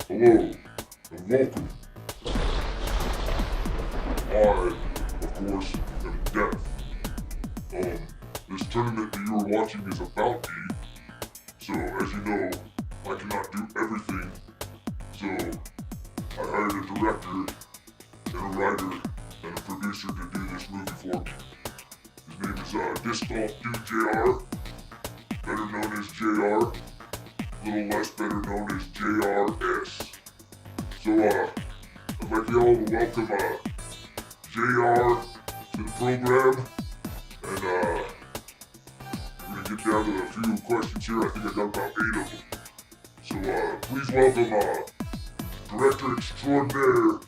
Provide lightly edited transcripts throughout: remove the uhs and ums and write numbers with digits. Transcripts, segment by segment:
Hello, and welcome. I, of course, am Death. This tournament that you are watching is about me, so as you know, I cannot do everything, so I hired a director, and a writer, and a producer to do this movie for me. His name is Disc Golf Dude JR, better known as JR, a little less better known as JRS. So, I'd like y'all to welcome JR to the program, and we're gonna get down to a few questions here. I think I got about 8 of them. So please welcome Director Extraordinaire,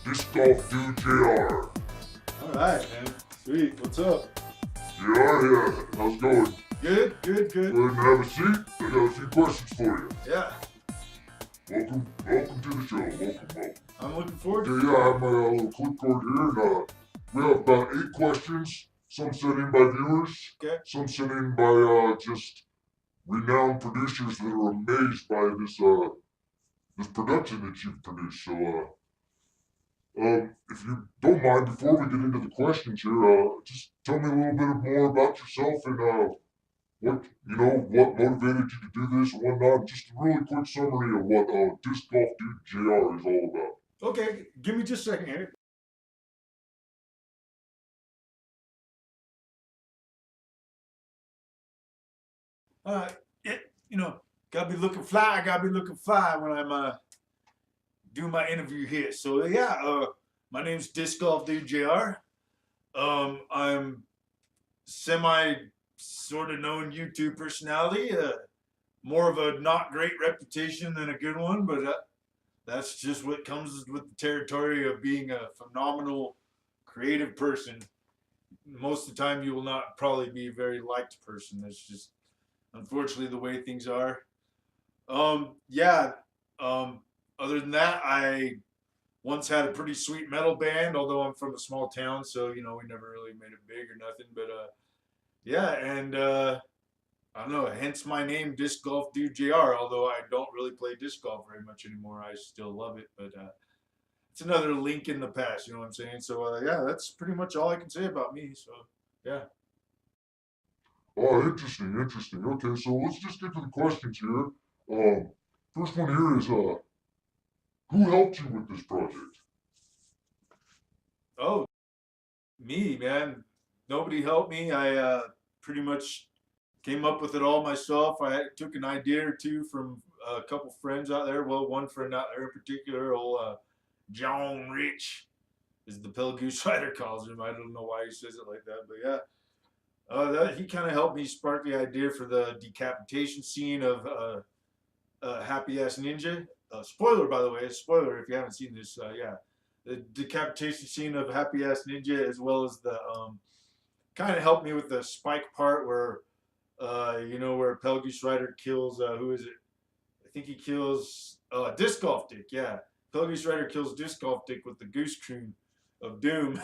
Disc Golf Dude JR. Alright, man. Sweet. What's up? JR, yeah, how's it going? Good. Go ahead and have a seat. I got a few questions for you. Yeah. Welcome to the show. Welcome. I'm looking forward Okay, yeah, I have my little clipboard here, and we have about 8 questions. Some sent in by viewers. Okay. Some sent in by just renowned producers that are amazed by this production that you've produced. So, if you don't mind, before we get into the questions here, just tell me a little bit more about yourself and what motivated you to do this and whatnot. Just a really quick summary of what Disc Golf Dude JR is all about. Okay, give me just a second here. Gotta be looking fly. I gotta be looking fly when I'm doing my interview here. So yeah, my name's Disc Golf Dude JR. I'm semi sort of known YouTube personality. More of a not great reputation than a good one, but that's just what comes with the territory of being a phenomenal creative person. Most of the time, you will not probably be a very liked person. That's just unfortunately the way things are. Yeah. Other than that, I once had a pretty sweet metal band, although I'm from a small town, so we never really made it big or nothing. But yeah, and I don't know, hence my name, Disc Golf Dude JR, although I don't really play disc golf very much anymore. I still love it, but it's another link in the past, you know what I'm saying? So, yeah, that's pretty much all I can say about me. So, yeah. Oh, interesting. Okay, so let's just get to the questions here. First one here is who helped you with this project? Oh, me, man. Nobody helped me. I pretty much came up with it all myself. I took an idea or two from a couple friends out there. Well, one friend out there in particular, old John Rich, as the Pale Goose Rider calls him. I don't know why he says it like that, but yeah. He kind of helped me spark the idea for the decapitation scene of Happy Ass Ninja. Spoiler, by the way, spoiler if you haven't seen this. Yeah, the decapitation scene of Happy Ass Ninja, as well as the kind of helped me with the Spike part where where Pale Goose Rider kills who is it? I think he kills Disc Golf Dick. Yeah, Pale Goose Rider kills Disc Golf Dick with the Goose Cream of Doom.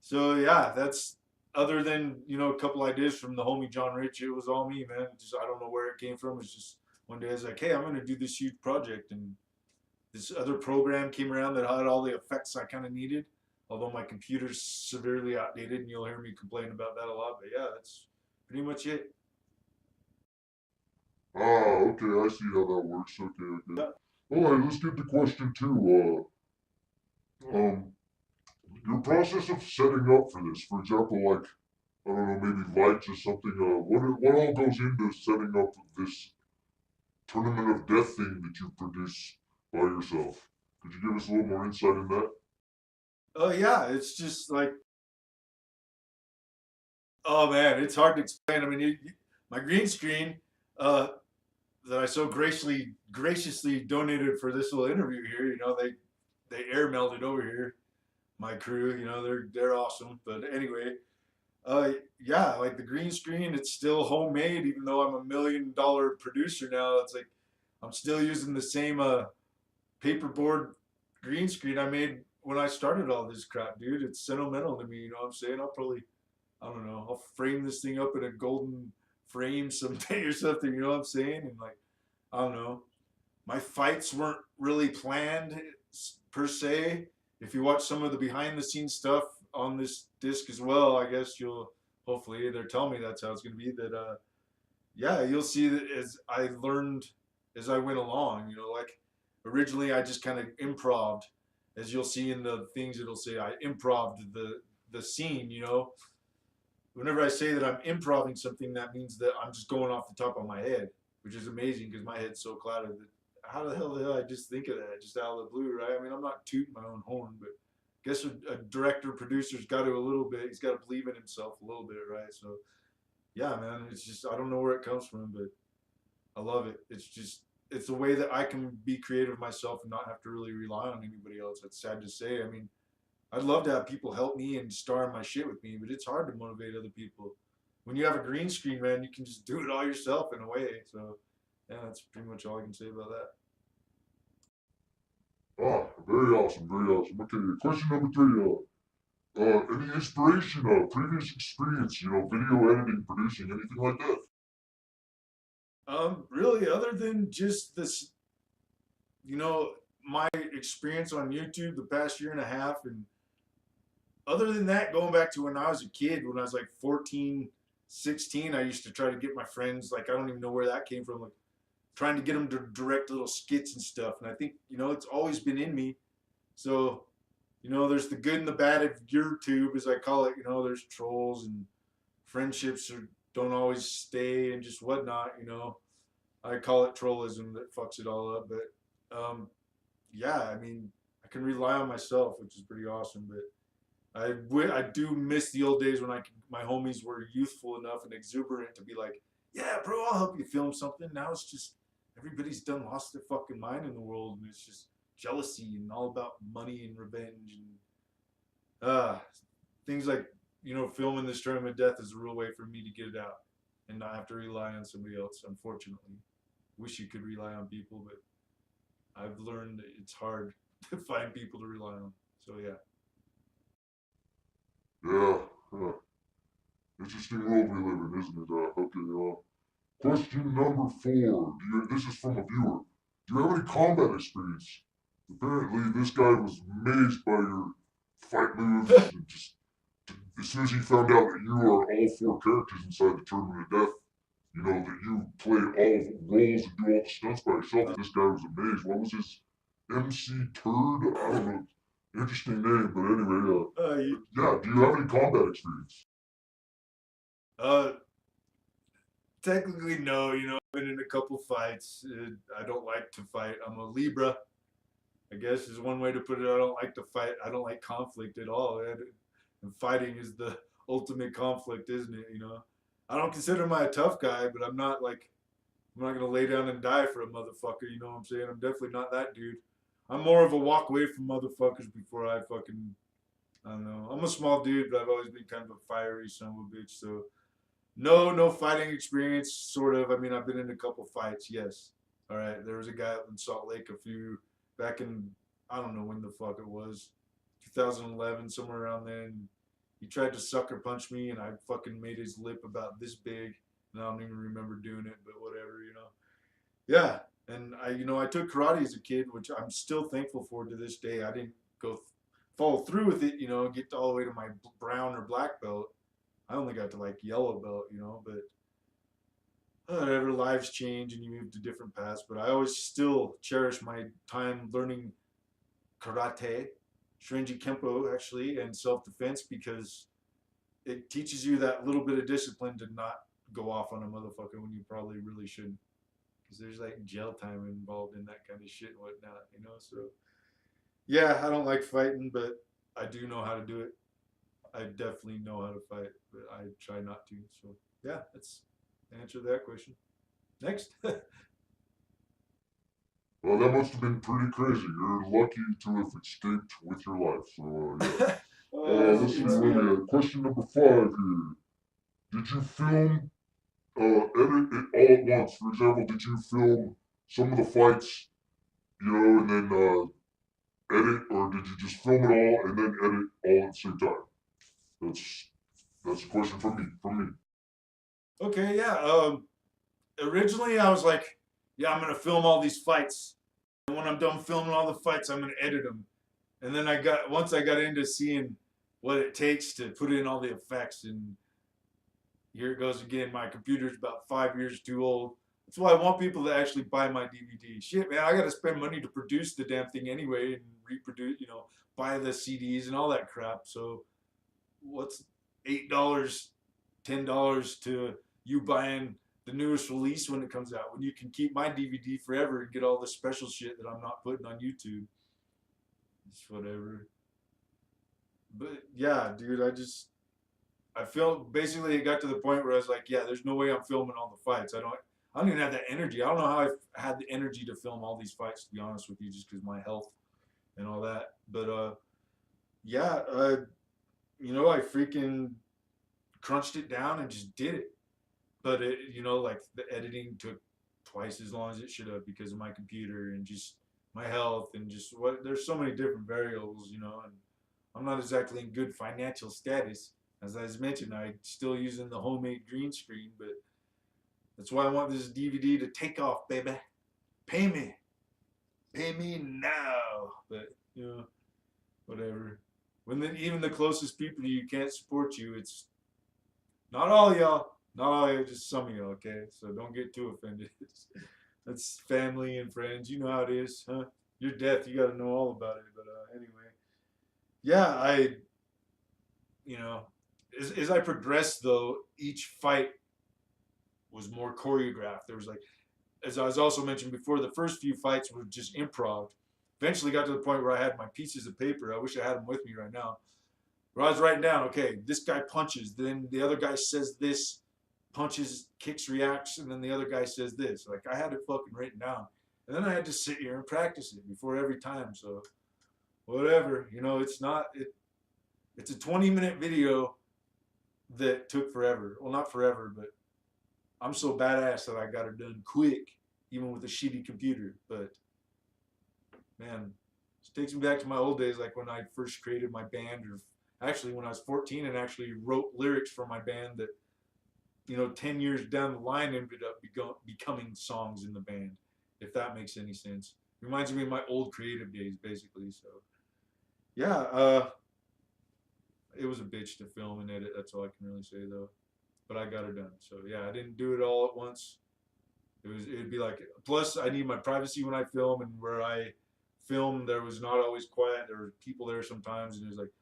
So yeah, that's other than a couple ideas from the homie John Rich. It was all me, man. Just I don't know where it came from. It's just one day I was like, hey, I'm gonna do this huge project, and this other program came around that had all the effects I kind of needed. Although my computer's severely outdated, and you'll hear me complain about that a lot. But yeah, that's pretty much it. Ah, okay, I see how that works. Okay. All right, let's get to question 2. Um, your process of setting up for this, for example, like I don't know, maybe lights or something. What all goes into setting up this tournament of death thing that you produce by yourself? Could you give us a little more insight in that? Oh yeah, it's just like, oh man, it's hard to explain. I mean, my green screen that I so graciously donated for this little interview here. They air melted over here. My crew, they're awesome. But anyway, yeah, like the green screen, it's still homemade, even though I'm $1 million producer now. It's like I'm still using the same paperboard green screen I made when I started all this crap, dude. It's sentimental to me, you know what I'm saying? I don't know, I'll frame this thing up in a golden frame someday or something, you know what I'm saying? And like, I don't know. my fights weren't really planned per se. If you watch some of the behind the scenes stuff on this disc as well, I guess you'll hopefully they're telling me that's how it's gonna be. That yeah, you'll see that as I learned as I went along. You know, like originally I just kind of improved, as you'll see in the things it'll say I improved the scene. You know, whenever I say that I'm improving something, that means that I'm just going off the top of my head, which is amazing because my head's so clouded that how the hell did I just think of that just out of the blue, right? I mean, I'm not tooting my own horn, but I guess a director, producer's got to a little bit. He's got to believe in himself a little bit, right? So yeah, man, it's just I don't know where it comes from, but I love it. It's just it's a way that I can be creative myself and not have to really rely on anybody else. That's sad to say. I mean, I'd love to have people help me and star in my shit with me, but it's hard to motivate other people. When you have a green screen, man, you can just do it all yourself in a way. So, yeah, that's pretty much all I can say about that. Ah, very awesome, very awesome. Okay, question number three. Any inspiration, previous experience, video editing, producing, anything like that? Really, other than just this, you know, my experience on YouTube the past year and a half, and other than that, going back to when I was a kid, when I was like 14, 16, I used to try to get my friends, like, I don't even know where that came from, like, trying to get them to direct little skits and stuff. And I think, it's always been in me. So, there's the good and the bad of your tube, as I call it. There's trolls and friendships don't always stay and just whatnot. I call it trollism that fucks it all up. But yeah, I mean, I can rely on myself, which is pretty awesome. But I do miss the old days when my homies were youthful enough and exuberant to be like, yeah, bro, I'll help you film something. Now it's just everybody's done lost their fucking mind in the world, and it's just jealousy and all about money and revenge and things like filming this tournament of death is a real way for me to get it out and not have to rely on somebody else. Unfortunately, wish you could rely on people, but I've learned that it's hard to find people to rely on. So yeah. Yeah, interesting world we live in, isn't it? Okay, question number four. This is from a viewer. Do you have any combat experience? Apparently, this guy was amazed by your fight moves and just as soon as he found out that you are all four characters inside the Tournament of Death, that you play all roles and do all the stunts by yourself, this guy was amazed. What was his MC Turd? I don't know. Interesting name, but anyway, yeah, do you have any combat experience? Uh, Technically, no. I've been in a couple fights. I don't like to fight. I'm a Libra, I guess is one way to put it. I don't like to fight. I don't like conflict at all. And fighting is the ultimate conflict, isn't it? I don't consider myself a tough guy, but I'm not gonna lay down and die for a motherfucker. You know what I'm saying? I'm definitely not that dude. I'm more of a walk away from motherfuckers before I fucking. I don't know. I'm a small dude, but I've always been kind of a fiery son of a bitch. So no fighting experience, sort of. I mean, I've been in a couple fights, yes. All right, there was a guy up in Salt Lake back in, I don't know when the fuck it was, 2011, somewhere around then. He tried to sucker punch me, and I fucking made his lip about this big, and I don't even remember doing it, but whatever. Yeah, and I took karate as a kid, which I'm still thankful for to this day. I didn't go follow through with it, get all the way to my brown or black belt. I only got to like yellow belt, but whatever, lives change and you move to different paths. But I always still cherish my time learning karate, Shrinji Kempo actually, and self defense because it teaches you that little bit of discipline to not go off on a motherfucker when you probably really shouldn't. Because there's like jail time involved in that kind of shit and whatnot. So yeah, I don't like fighting, but I do know how to do it. I definitely know how to fight, but I try not to. So yeah, that's the answer to that question. Next. Well, that must have been pretty crazy. You're lucky to have escaped with your life. So, yeah. Let's see, where we at? Question number five here. Did you film, edit it all at once? For example, did you film some of the fights, and then edit, or did you just film it all and then edit all at the same time? That's a question from me. From me. Okay, yeah. Originally, I was like, yeah, I'm gonna film all these fights And when I'm done filming all the fights, I'm gonna edit them. And then once I got into seeing what it takes to put in all the effects, and here it goes again. My computer's about 5 years too old. That's why I want people to actually buy my DVD. Shit, man, I got to spend money to produce the damn thing anyway and reproduce, buy the CDs and all that crap. So what's $8, $10 to you buying the newest release when it comes out, when you can keep my DVD forever and get all the special shit that I'm not putting on YouTube? It's whatever. But yeah, dude, I felt basically it got to the point where I was like, yeah, there's no way I'm filming all the fights. I don't even have that energy. I don't know how I've had the energy to film all these fights, to be honest with you, just because my health and all that. But yeah, I freaking crunched it down and just did it. But like the editing took twice as long as it should have because of my computer and just my health and just what. There's so many different variables, and I'm not exactly in good financial status. As I mentioned, I'm still using the homemade green screen, but that's why I want this DVD to take off, baby. Pay me. Pay me now. But, whatever. Even the closest people to you can't support you, it's not all y'all. Not all y'all, just some of y'all, okay? So don't get too offended. That's family and friends. You know how it is, huh? Your death, you got to know all about it. But anyway, yeah, as I progressed, though, each fight was more choreographed. There was like, as I was also mentioned before, the first few fights were just improv. Eventually got to the point where I had my pieces of paper. I wish I had them with me right now. Where I was writing down, okay, this guy punches, then the other guy says this, punches, kicks, reacts, and then the other guy says this. Like I had it fucking written down. And then I had to sit here and practice it before every time. So whatever, it's a 20-minute video that took forever. Well, not forever, but I'm so badass that I got it done quick, even with a shitty computer. But man, it takes me back to my old days, like when I first created my band, or actually when I was 14 and actually wrote lyrics for my band that, 10 years down the line ended up becoming songs in the band, if that makes any sense. Reminds me of my old creative days, basically. So, yeah, it was a bitch to film and edit. That's all I can really say, though. But I got it done. So yeah, I didn't do it all at once. It'd be like, plus I need my privacy when I film, and where I film there was not always quiet. There were people there sometimes, and it was like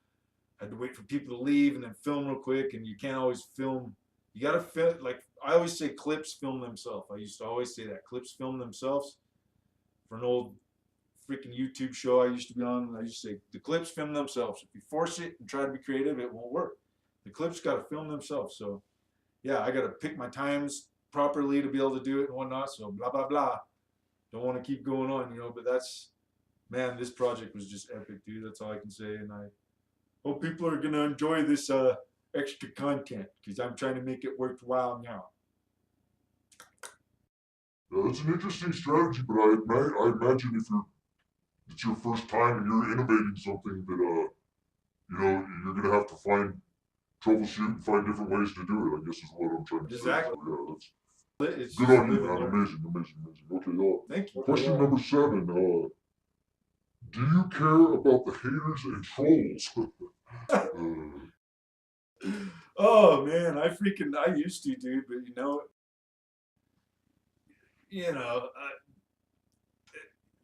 I had to wait for people to leave and then film real quick, and you can't always film. You gotta film, like I always say, clips film themselves. I used to always say that clips film themselves. For an old freaking YouTube show I used to be on, I used to say the clips film themselves. If you force it and try to be creative, it won't work. The clips gotta film themselves. So yeah, I got to pick my times properly to be able to do it and whatnot. So blah, blah, blah. Don't want to keep going on, but man, this project was just epic, dude. That's all I can say. And I hope people are going to enjoy this extra content because I'm trying to make it worthwhile now. Yeah, it's an interesting strategy, but I imagine if it's your first time and you're innovating something that, you're going to have to troubleshoot and find different ways to do it, I guess is what I'm trying to Exactly. say. So, yeah, that's It's good on you, man. Amazing. Okay, thank you. Question number 7. Do you care about the haters and trolls? Oh man, I used to, dude, but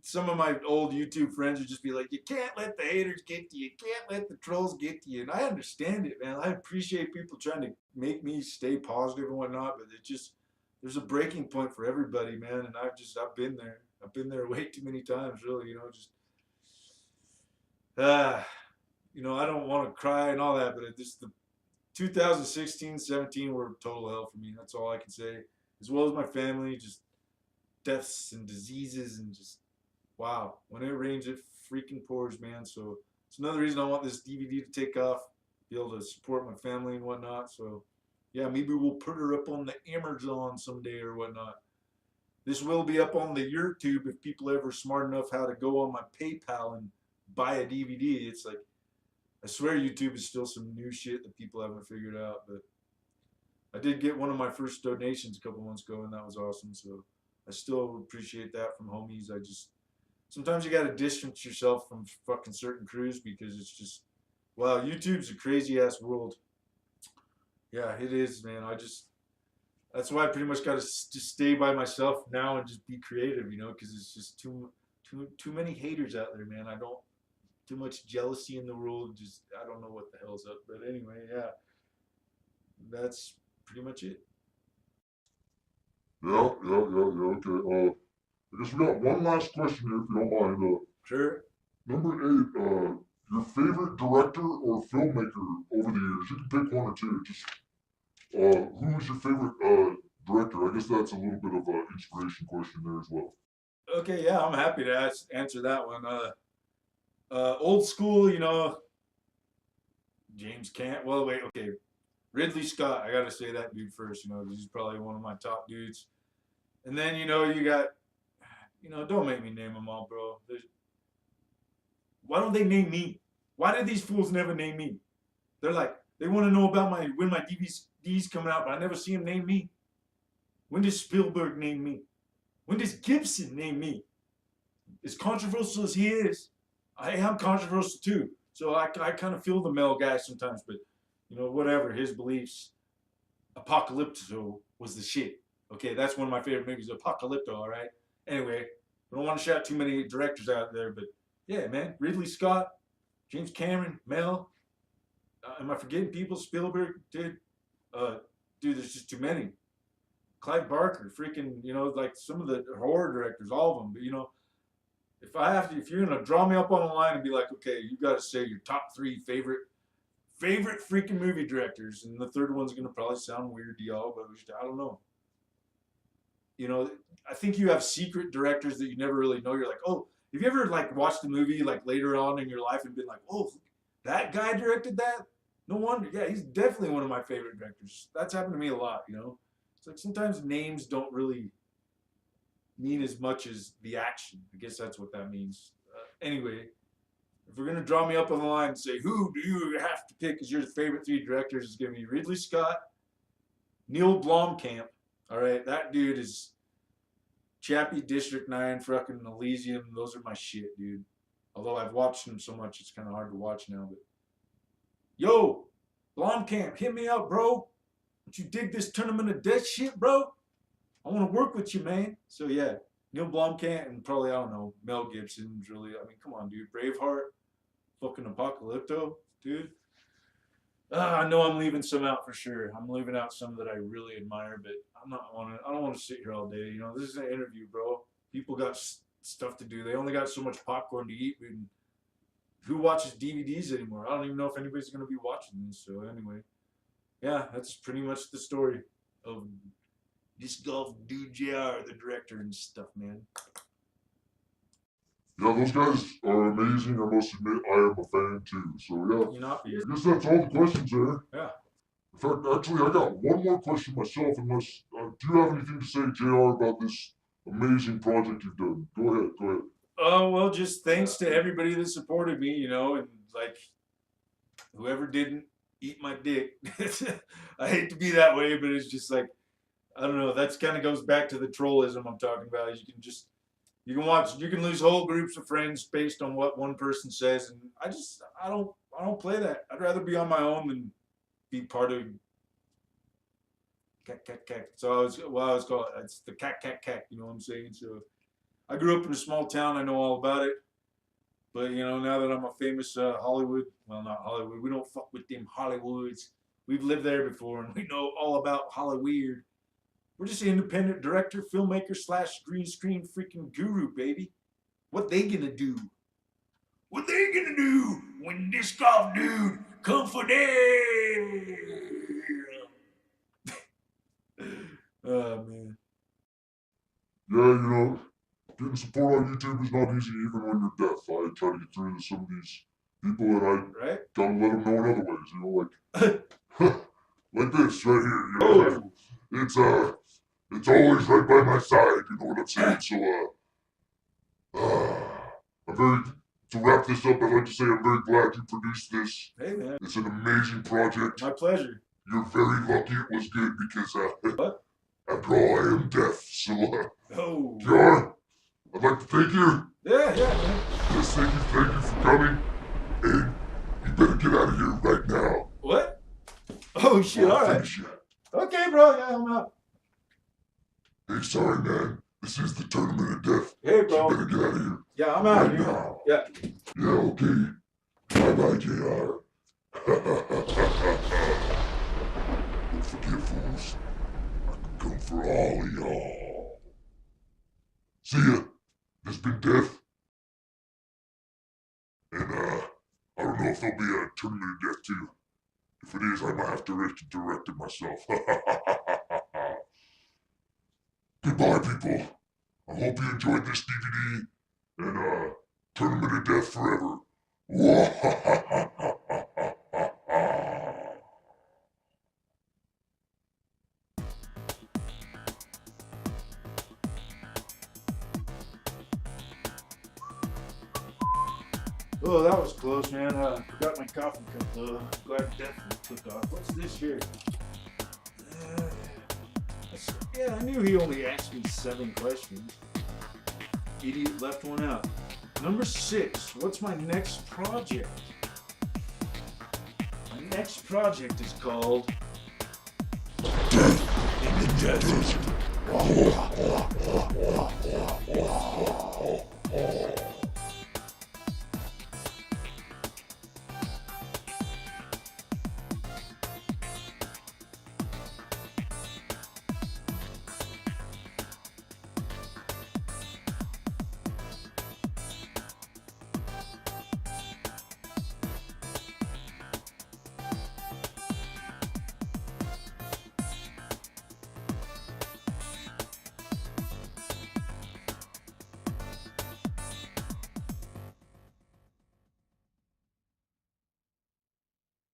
some of my old YouTube friends would just be like, you can't let the haters get to you. You can't let the trolls get to you. And I understand it, man. I appreciate people trying to make me stay positive and whatnot, but there's a breaking point for everybody, man. And I've been there. I've been there way too many times, really, I don't want to cry and all that, but the 2016, 17 were total hell for me. That's all I can say. As well as my family, just deaths and diseases and just wow, when it rains, it freaking pours, man. So it's another reason I want this DVD to take off, be able to support my family and whatnot. So yeah, maybe we'll put her up on the Amazon someday or whatnot. This will be up on the YouTube if people are ever smart enough how to go on my PayPal and buy a DVD. It's like, I swear YouTube is still some new shit that people haven't figured out. But I did get one of my first donations a couple months ago, and that was awesome. So I still appreciate that from homies. sometimes you got to distance yourself from fucking certain crews because it's just, wow, YouTube's a crazy ass world. Yeah, it is, man. That's why I pretty much got to just stay by myself now and just be creative, because it's just too many haters out there, man. I don't too much jealousy in the world. Just I don't know what the hell's up, but anyway, yeah, that's pretty much it. Yeah. Okay. I guess we got one last question here, if you don't mind. Sure. Number 8. Your favorite director or filmmaker over the years? You can pick one or two. Just who's your favorite director? I guess that's a little bit of an inspiration question there as well. Okay, yeah, I'm happy to answer that one. Old school, James Cant. Well, wait, okay. Ridley Scott. I gotta say that dude first, because he's probably one of my top dudes. And then you got, don't make me name them all, bro. Why don't they name me? Why did these fools never name me? They're like, they want to know about when my DVDs coming out, but I never see them name me. When does Spielberg name me? When does Gibson name me? As controversial as he is, I am controversial too. So I kind of feel the Mel guy sometimes, but whatever his beliefs. Apocalypto was the shit. Okay, that's one of my favorite movies, Apocalypto. All right. Anyway, I don't want to shout too many directors out there, but yeah, man, Ridley Scott, James Cameron, Mel. Am I forgetting people? Spielberg, dude. There's just too many. Clive Barker, freaking, like some of the horror directors, all of them. But if you're gonna draw me up on the line and be like, okay, you got to say your top 3 favorite freaking movie directors, and the third one's gonna probably sound weird to y'all, but I don't know. I think you have secret directors that you never really know. You're like, oh, have you ever like watched a movie like later on in your life and been like, oh, that guy directed that? No wonder. Yeah, he's definitely one of my favorite directors. That's happened to me a lot. It's like sometimes names don't really mean as much as the action. I guess that's what that means. Anyway, if we're gonna draw me up on the line and say who do you have to pick as your favorite 3 directors, it's gonna be Ridley Scott, Neil Blomkamp. All right, that dude is Chappie, District 9, fucking Elysium. Those are my shit, dude. Although I've watched them so much, it's kind of hard to watch now. But yo, Blomkamp, hit me up, bro. Don't you dig this Tournament of Death shit, bro? I want to work with you, man. So yeah, Neil Blomkamp and probably, I don't know, Mel Gibson's really. I mean, come on, dude. Braveheart, fucking Apocalypto, dude. I know I'm leaving some out for sure. I'm leaving out some that I really admire, but I don't want to sit here all day. This is an interview, bro. People got stuff to do. They only got so much popcorn to eat. And who watches DVDs anymore? I don't even know if anybody's gonna be watching this. So anyway, yeah, that's pretty much the story of Disc Golf Dude JR, the director and stuff, man. Yeah, those guys are amazing. I must admit, I am a fan too. So yeah, I guess that's all the questions there. Yeah. In fact, actually, I got one more question myself. Unless, do you have anything to say, JR, about this amazing project you've done? Go ahead. Oh, well, just thanks to everybody that supported me, and like whoever didn't eat my dick. I hate to be that way, but it's just like, I don't know. That's kind of goes back to the trollism I'm talking about. You can lose whole groups of friends based on what one person says, and I don't play that. I'd rather be on my own than be part of cack. So I was called, it's the cack. You know what I'm saying? So I grew up in a small town. I know all about it. But now that I'm a famous Hollywood, well, not Hollywood. We don't fuck with them Hollywoods. We've lived there before, and we know all about Hollyweird. We're just an independent director, filmmaker / green screen freaking guru, baby. What they gonna do? What they gonna do when Disc Golf Dude come for them? Oh, man. Yeah, getting support on YouTube is not easy even when you're deaf. I try to get through to some of these people and I gotta let them know in other ways, like this right here, it's always right by my side, you know what I'm saying? So, to wrap this up, I'd like to say I'm very glad you produced this. Hey, man. It's an amazing project. My pleasure. You're very lucky it was good because, what? After all, I am deaf, so, Oh. JR, I'd like to thank you. Yeah, man. Yes, thank you for coming. And you better get out of here right now. What? Oh shit! I'll All right. finish it. Okay, bro. Yeah, I'm out. Hey, sorry, man. This is the tournament of death. Hey, So bro. you better get out of here. Yeah, I'm out Right here. now. Yeah. Yeah, okay. Bye-bye, JR. Don't forget, fools. I can come for all of y'all. See ya. There's been death. And, I don't know if there'll be a tournament of death, too. If it is, I might have to direct it myself. Goodbye, people. I hope you enjoyed this DVD. And, Tournament of Death forever. Oh, that was close, man. Forgot my coffee cup, though. Glad definitely took off. What's this here? Yeah, I knew he only asked me 7 questions. Idiot left one out. Number 6. What's my next project? My next project is called Death in the Desert.